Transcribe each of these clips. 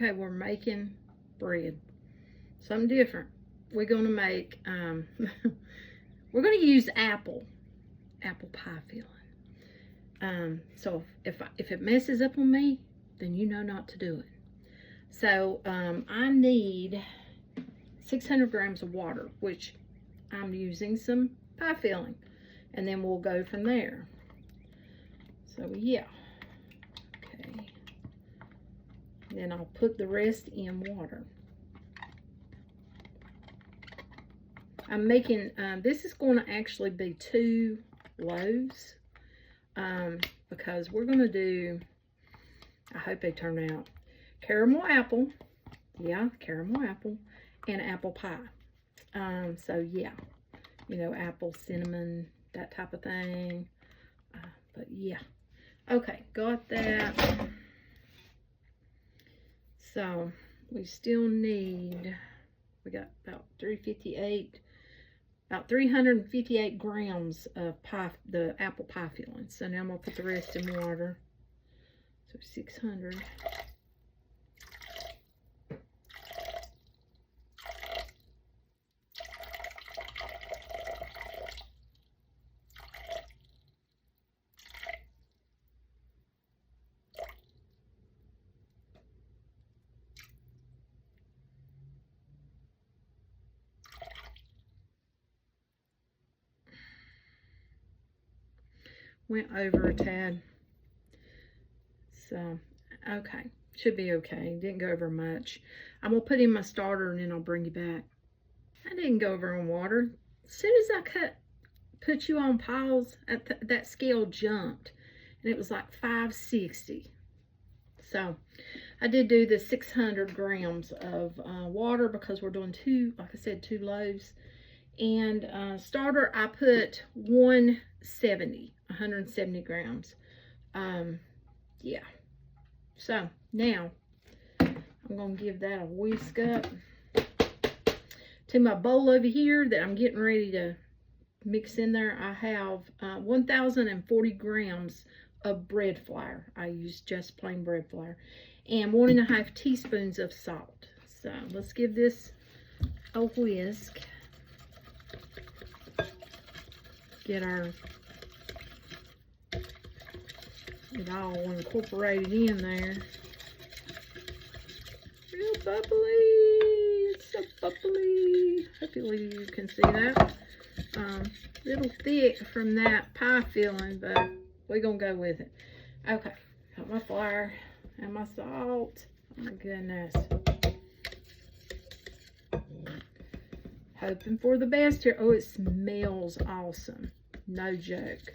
Okay, we're making bread. Something different. We're going to make, we're going to use apple pie filling. So if it messes up on me, then you know not to do it. So I need 600 grams of water, which I'm using some pie filling, and then we'll go from there. So yeah, okay. Then I'll put the rest in water. I'm making, this is going to actually be 2 loaves, because we're going to do, I hope they turn out, caramel apple, yeah, caramel apple, and apple pie. So yeah, you know, apple, cinnamon, that type of thing. But yeah, okay, got that. So we still need, we got about 358 grams of pie, the apple pie filling. So now I'm gonna put the rest in water. So 600. Went over a tad. So, okay. Should be okay. Didn't go over much. I'm going to put in my starter and then I'll bring you back. I didn't go over on water. As soon as I put you on pause, that scale jumped. And it was like 560. So, I did do the 600 grams of water because we're doing 2, like I said, 2 loaves. And starter, I put 170 grams. Yeah. So now I'm going to give that a whisk up to my bowl over here that I'm getting ready to mix in there. I have 1,040 grams of bread flour. I use just plain bread flour, and 1.5 teaspoons of salt. So let's give this a whisk. Get it all incorporated in there. Real bubbly. It's so bubbly. Hopefully you can see that. Little thick from that pie filling, but we're gonna go with it. Okay, got my flour and my salt. Oh my goodness. Hoping for the best here. Oh, it smells awesome. No joke.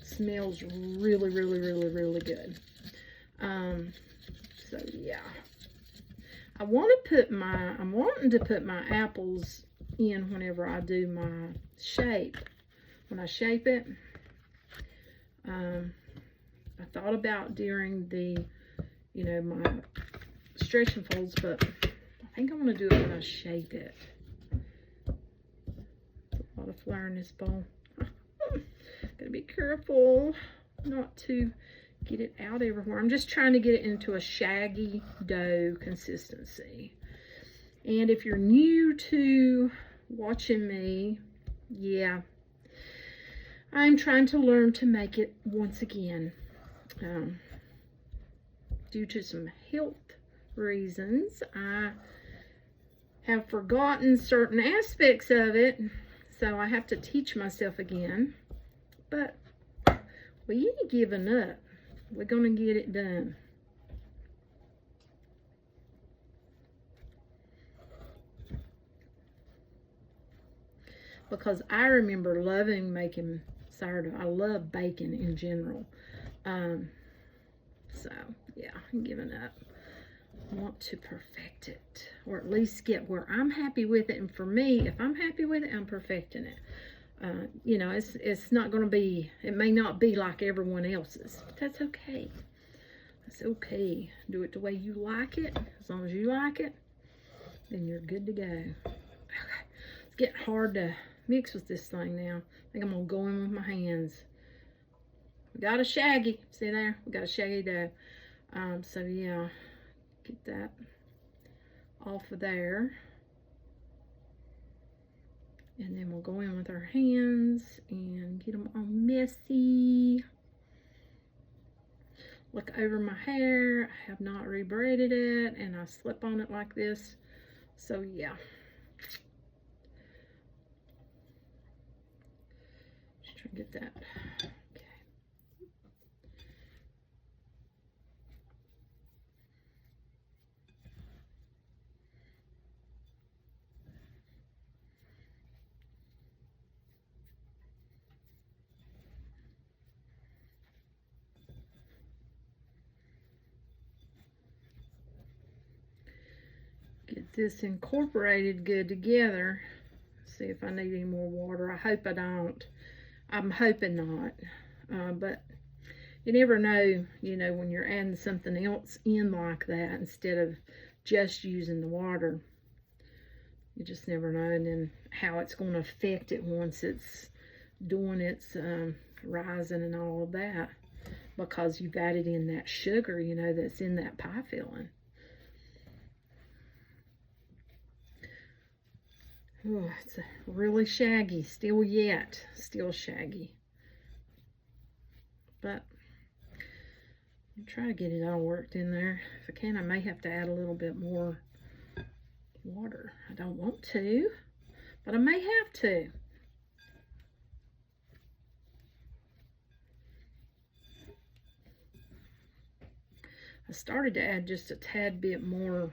Smells really, really, really, really good. So yeah. I'm wanting to put my apples in whenever I do my shape. When I shape it, I thought about during the, you know, my stretch and folds, but I think I'm going to do it when I shape it. A lot of flour in this bowl. Gotta be careful not to get it out everywhere. I'm just trying to get it into a shaggy dough consistency. And if you're new to watching me, yeah, I'm trying to learn to make it once again. Due to some health reasons, I have forgotten certain aspects of it, so I have to teach myself again. But we ain't giving up. We're gonna get it done. Because I remember loving making sourdough. I love baking in general. So yeah, I'm giving up. I want to perfect it, or at least get where I'm happy with it. And for me, if I'm happy with it, I'm perfecting it. You know, it's not going to be, it may not be like everyone else's, but that's okay. That's okay. Do it the way you like it. As long as you like it, then you're good to go. Okay. It's getting hard to mix with this thing now. I think I'm going to go in with my hands. We got a shaggy. See there? We got a shaggy dough. So yeah, get that off of there. And then we'll go in with our hands and get them all messy. Look over my hair. I have not rebraided it, and I slip on it like this. So yeah. Just try to get that. Get this incorporated good together. See if I need any more water. I hope I don't. I'm hoping not. But you never know, you know, when you're adding something else in like that instead of just using the water. You just never know, and then how it's going to affect it once it's doing its rising and all of that, because you've added in that sugar, you know, that's in that pie filling. Oh, it's really shaggy still yet. Still shaggy. But I'll try to get it all worked in there. If I can, I may have to add a little bit more water. I don't want to, but I may have to. I started to add just a tad bit more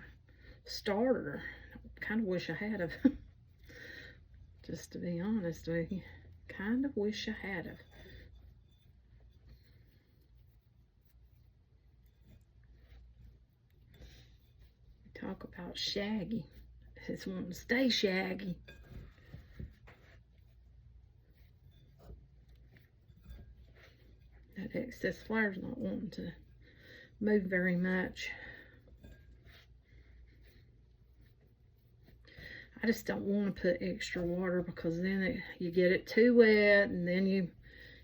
starter. I kind of wish I had of. Just to be honest with you, kind of wish I had of. Talk about shaggy. It's wanting to stay shaggy. That excess flour's not wanting to move very much. I just don't want to put extra water, because then you get it too wet, and then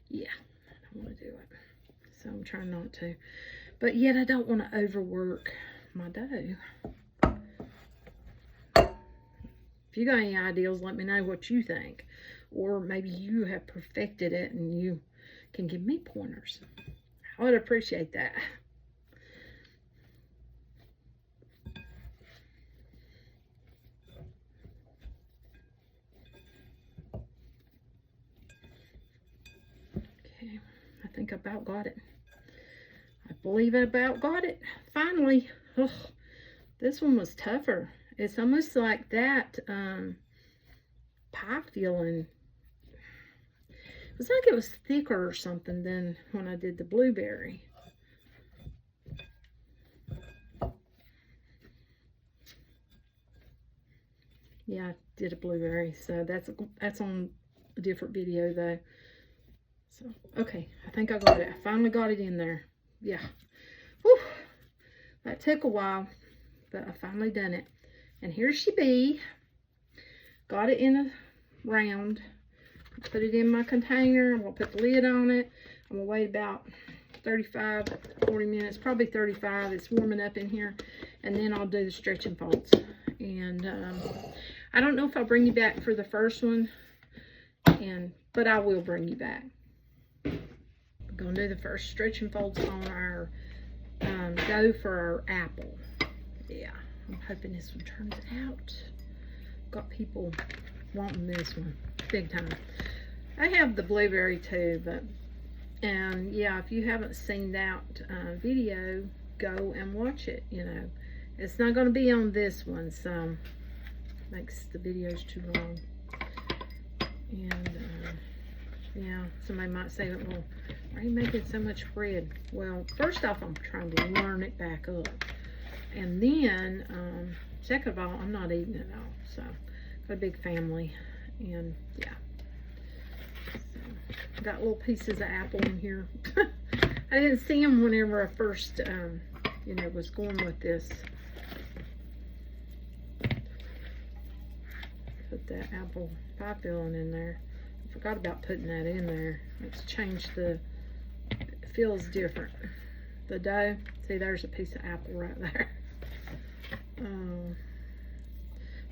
yeah, I don't want to do it. So I'm trying not to. But yet I don't want to overwork my dough. If you got any ideas, let me know what you think. Or maybe you have perfected it and you can give me pointers. I would appreciate that. Okay, I think I about got it. I believe I about got it. Finally. Ugh, this one was tougher. It's almost like that pie filling. It was like it was thicker or something than when I did the blueberry. Yeah, I did a blueberry, so that's on a different video though. So, okay, I think I got it. I finally got it in there. Yeah. Whew. That took a while, but I finally done it. And here she be. Got it in a round. Put it in my container. I'm going to put the lid on it. I'm going to wait about 35, 40 minutes. Probably 35. It's warming up in here. And then I'll do the stretch and folds. And I don't know if I'll bring you back for the first one. But I will bring you back. I'm going to do the first stretch and folds on our dough for our apple. Yeah. I'm hoping this one turns out. Got people wanting this one big time. I have the blueberry too, but yeah, if you haven't seen that video, go and watch it. You know, it's not going to be on this one, so makes the videos too long. And yeah, somebody might say, well, why are you making so much bread? Well, first off, I'm trying to learn it back up. And then, second of all, I'm not eating it all. So, got a big family. And, yeah. So, got little pieces of apple in here. I didn't see them whenever I first, you know, was going with this. Put that apple pie filling in there. I forgot about putting that in there. It's changed it feels different. The dough, see, there's a piece of apple right there.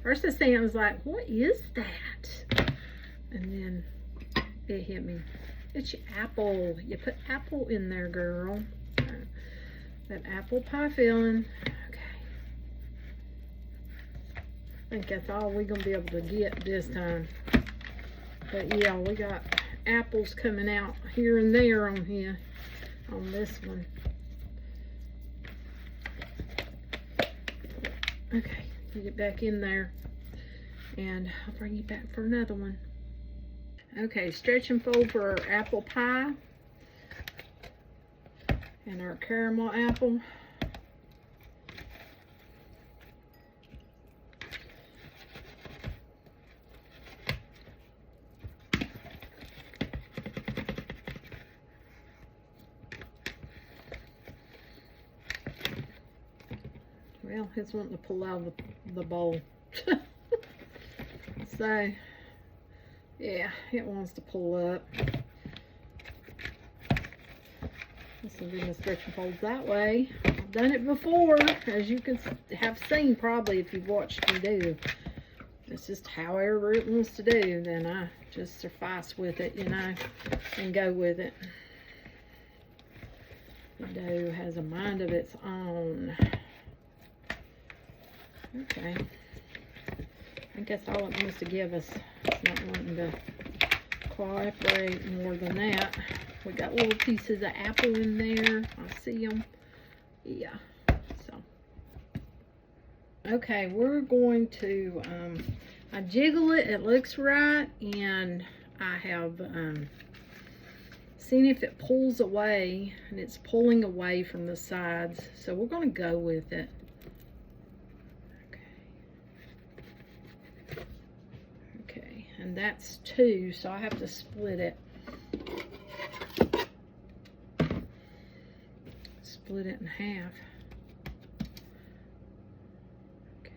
First I see, I was like, what is that? And then it hit me. It's your apple. You put apple in there, girl. That apple pie filling. Okay. I think that's all we're going to be able to get this time. But yeah, we got apples coming out here and there on here. On this one. Okay, you get back in there. And I'll bring you back for another one. Okay, stretch and fold for our apple pie. And our caramel apple. Well, it's wanting to pull out of the bowl. So, yeah, it wants to pull up. This will be the stretch and folds that way. I've done it before, as you can have seen probably if you've watched me do. It's just however it wants to do, then I just suffice with it, you know, and go with it. The dough has a mind of its own. Okay. I think that's all it wants to give us. It's not wanting to cooperate more than that. We got little pieces of apple in there. I see them. Yeah. So. Okay, we're going to, I jiggle it. It looks right. And I have seen if it pulls away. And it's pulling away from the sides. So we're going to go with it. And that's 2, so I have to split it. Split it in half. Okay.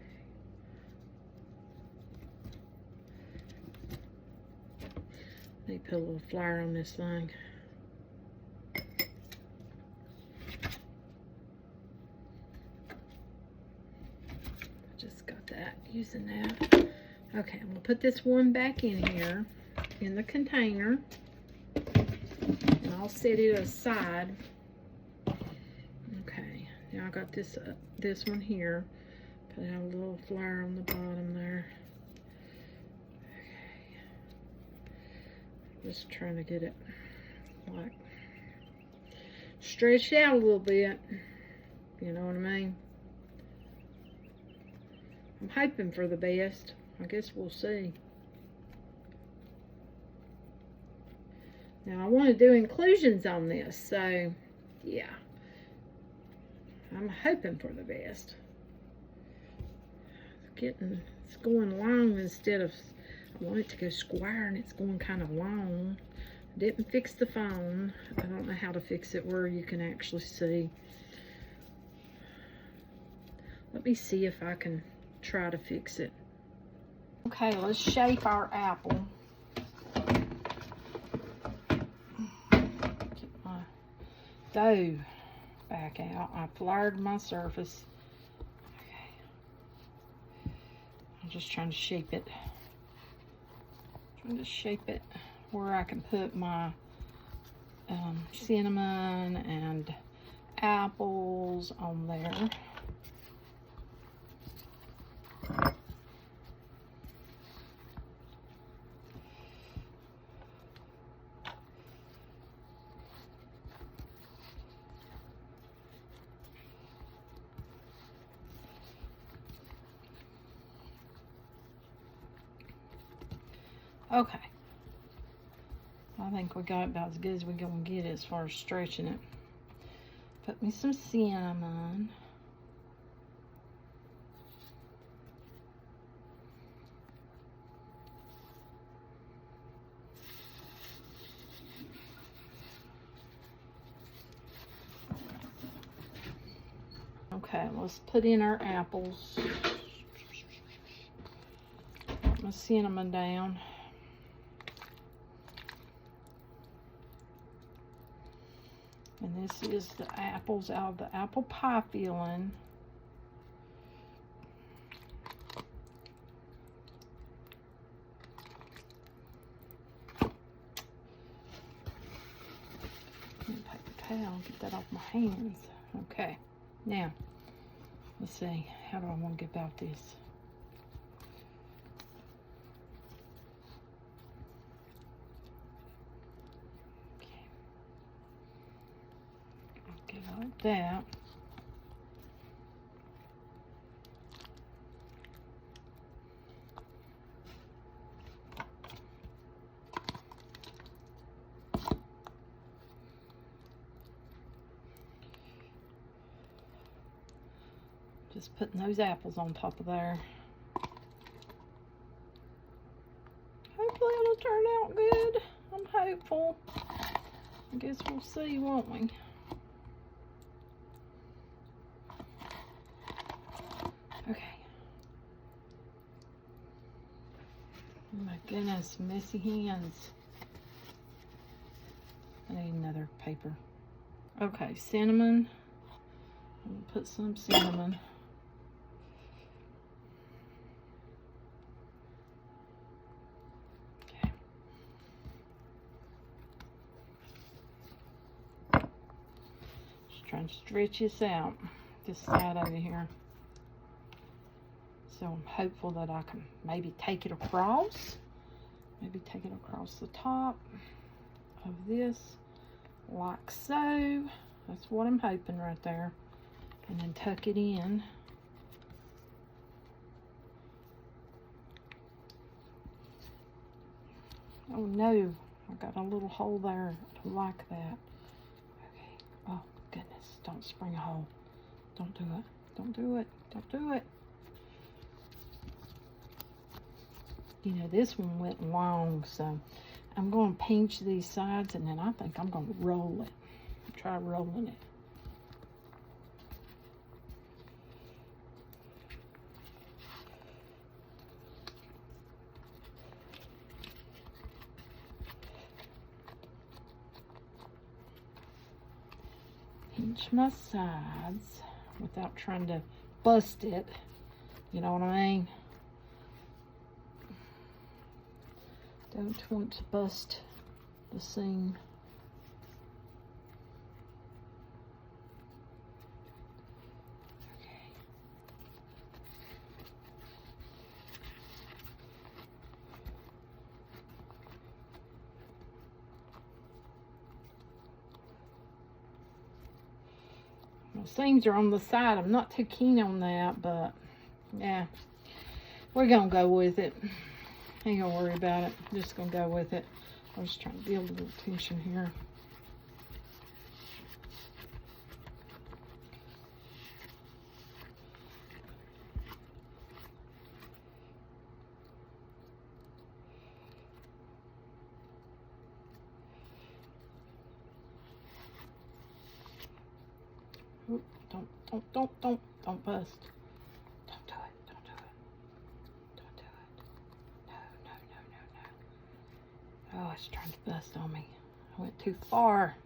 Let me put a little flour on this thing. I just got that, using that. Okay, I'm going to put this one back in here, in the container, and I'll set it aside. Okay, now I got this one here. Put out a little flour on the bottom there. Okay, just trying to get it like stretched out a little bit. You know what I mean? I'm hoping for the best. I guess we'll see. Now I want to do inclusions on this, so yeah. I'm hoping for the best. It's going long instead of, I want it to go square and it's going kind of long. Didn't fix the phone. I don't know how to fix it where you can actually see. Let me see if I can try to fix it. Okay, let's shape our apple. Get my dough back out. I floured my surface. Okay. I'm just trying to shape it. Trying to shape it where I can put my cinnamon and apples on there. Okay, I think we got about as good as we're going to get as far as stretching it. Put me some cinnamon. Okay, let's put in our apples. Put my cinnamon down. And this is the apples out of the apple pie filling. Okay, I'll get that off my hands. Okay, now, let's see, how do I want to get about this? Okay, I'll get it like that. Just putting those apples on top of there. Hopefully it'll turn out good. I'm hopeful. I guess we'll see, won't we? Okay. Oh my goodness, messy hands. I need another paper. Okay, cinnamon. I'm gonna put some cinnamon. Trying to stretch this out, this side over here. So I'm hopeful that I can maybe take it across. Maybe take it across the top of this, like so. That's what I'm hoping right there. And then tuck it in. Oh no, I got a little hole there. I don't like that. Okay, oh. Goodness, don't spring a hole. Don't do it. Don't do it. Don't do it. You know, this one went long, so I'm going to pinch these sides, and then I think I'm going to roll it. Try rolling it. Pinch my sides without trying to bust it. You know what I mean? Don't want to bust the seam. Okay. The seams are on the side. I'm not too keen on that, but yeah, we're gonna go with it. Ain't gonna worry about it. Just gonna go with it. I'm just trying to build a little tension here. Oop, don't bust. Don't do it. Don't do it. Don't do it. No. Oh, it's trying to bust on me. I went too far.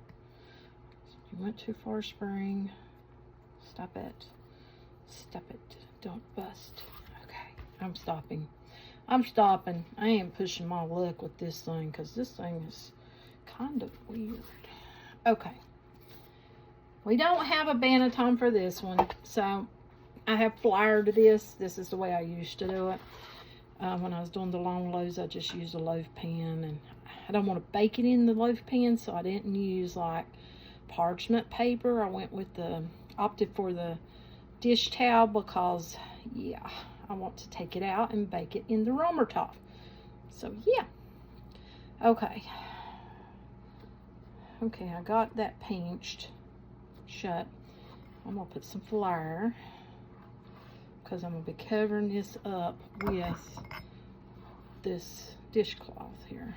You went too far, Spring. Stop it. Stop it. Don't bust. Okay, I'm stopping. I'm stopping. I ain't pushing my luck with this thing because this thing is kind of weird. Okay. We don't have a banneton for this one, so I have floured this. This is the way I used to do it. When I was doing the long loaves, I just used a loaf pan, and I don't want to bake it in the loaf pan, so I didn't use like parchment paper. I went with opted for the dish towel because, yeah, I want to take it out and bake it in the roller top. So, yeah. Okay. Okay, I got that pinched shut. I'm gonna put some flour because I'm gonna be covering this up with this dishcloth here.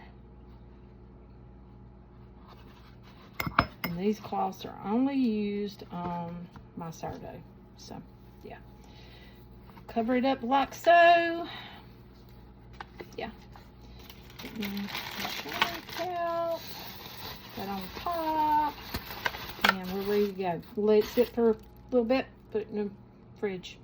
And these cloths are only used on my sourdough. So, yeah. Cover it up like so. Yeah. Shake out. That on top. And we're ready to go. Let it sit for a little bit. Put it in the fridge.